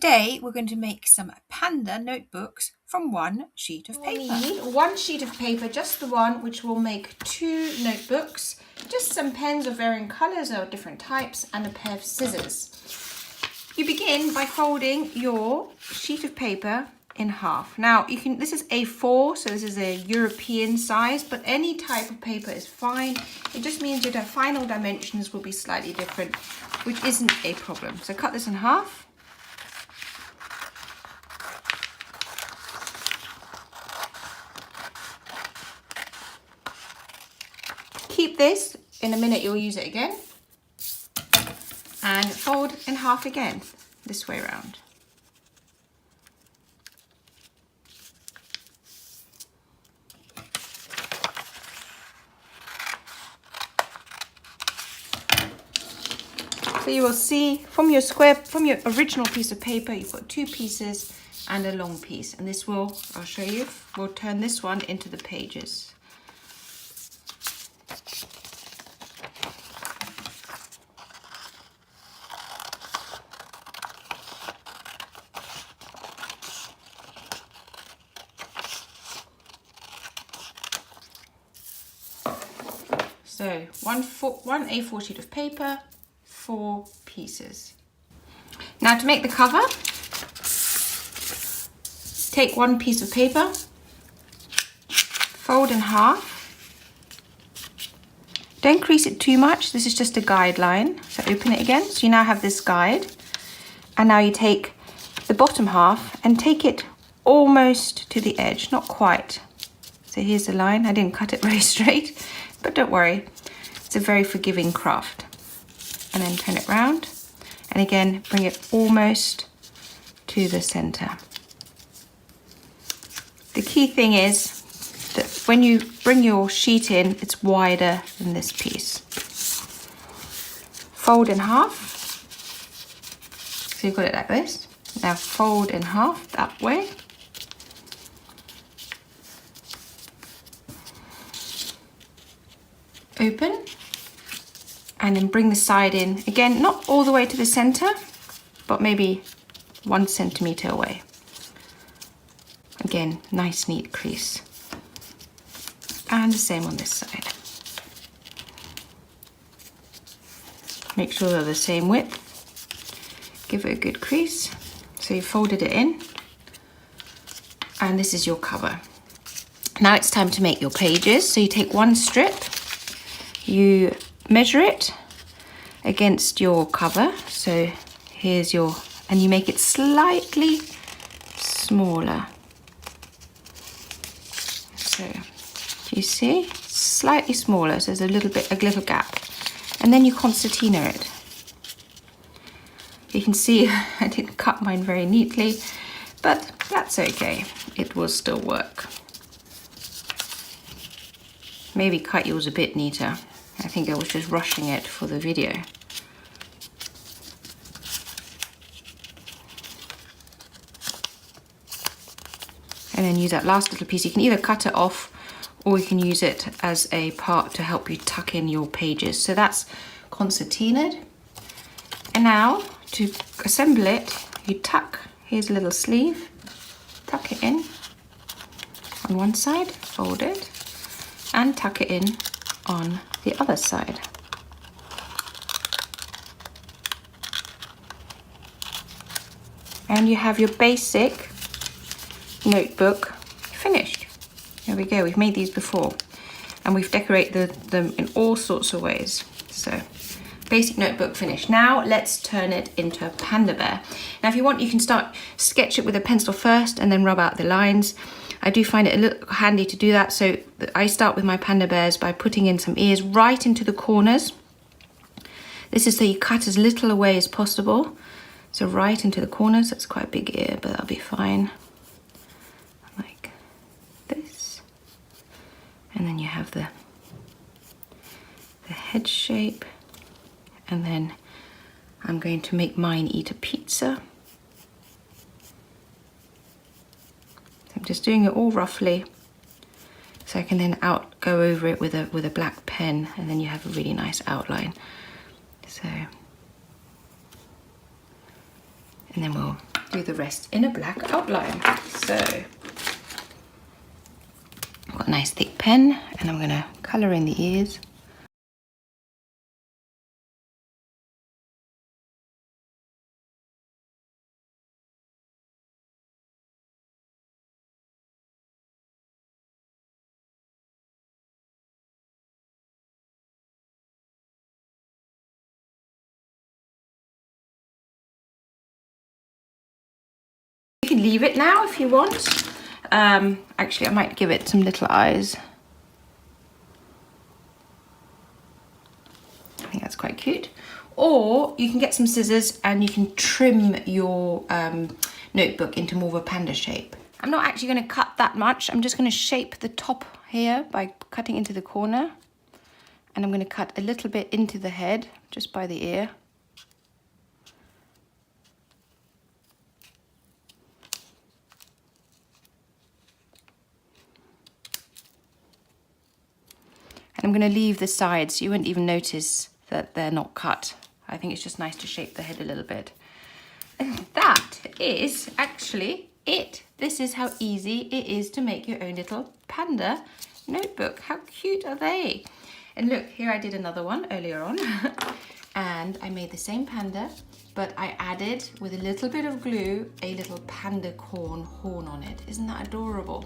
Today we're going to make some Panda notebooks from one sheet of paper. We'll need one sheet of paper, just the one, which will make 2 notebooks, just some pens of varying colours or different types, and a pair of scissors. You begin by folding your sheet of paper in half. Now this is A4, so this is a European size, but any type of paper is fine. It just means your final dimensions will be slightly different, which isn't a problem. So cut this in half. Keep this, in a minute you'll use it again, and fold in half again, this way around. So you will see from your original piece of paper, you've got 2 pieces and a long piece, and this will, I'll show you, we'll turn this one into the pages. So one A4 sheet of paper, 4 pieces. Now to make the cover, take one piece of paper, fold in half. Don't crease it too much, this is just a guideline. So open it again, so you now have this guide. And now you take the bottom half and take it almost to the edge, not quite. So here's the line, I didn't cut it very straight, but don't worry, it's a very forgiving craft. And then turn it round, and again, bring it almost to the center. The key thing is that when you bring your sheet in, it's wider than this piece. Fold in half, so you've got it like this. Now fold in half that way. Open, and then bring the side in. Again, not all the way to the center, but maybe 1 centimeter away. Again, nice neat crease. And the same on this side. Make sure they're the same width. Give it a good crease. So you folded it in, and this is your cover. Now it's time to make your pages. So you take one strip, you measure it against your cover, so here's your, and you make it slightly smaller. So you see, slightly smaller, so there's a little gap, and then you concertina it. You can see I didn't cut mine very neatly, but that's okay, it will still work. Maybe cut yours a bit neater. I think I was just rushing it for the video. And then use that last little piece. You can either cut it off, or you can use it as a part to help you tuck in your pages. So that's concertinaed. And now to assemble it, you tuck, here's a little sleeve, tuck it in on one side, fold it, and tuck it in on the other side. And you have your basic notebook finished. There we go, we've made these before, and we've decorated them in all sorts of ways. So basic notebook finished. Now let's turn it into a panda bear. Now if you want, you can sketch it with a pencil first and then rub out the lines. I do find it a little handy to do that, so I start with my panda bears by putting in some ears right into the corners. This is so you cut as little away as possible. So right into the corners, that's quite a big ear, but that'll be fine. Like this. And then you have the head shape. And then I'm going to make mine eat a pizza. I'm just doing it all roughly, so I can then go over it with a black pen, and then you have a really nice outline. So, and then we'll do the rest in a black outline. So I've got a nice thick pen and I'm gonna colour in the ears. You can leave it now if you want. Actually, I might give it some little eyes. I think that's quite cute. Or you can get some scissors and you can trim your notebook into more of a panda shape. I'm not actually going to cut that much. I'm just going to shape the top here by cutting into the corner. And I'm going to cut a little bit into the head, just by the ear. And I'm going to leave the sides so you won't even notice that they're not cut. I think it's just nice to shape the head a little bit. And that is actually it. This is how easy it is to make your own little panda notebook. How cute are they? And look, here I did another one earlier on. And I made the same panda, but I added, with a little bit of glue, a little panda corn horn on it. Isn't that adorable?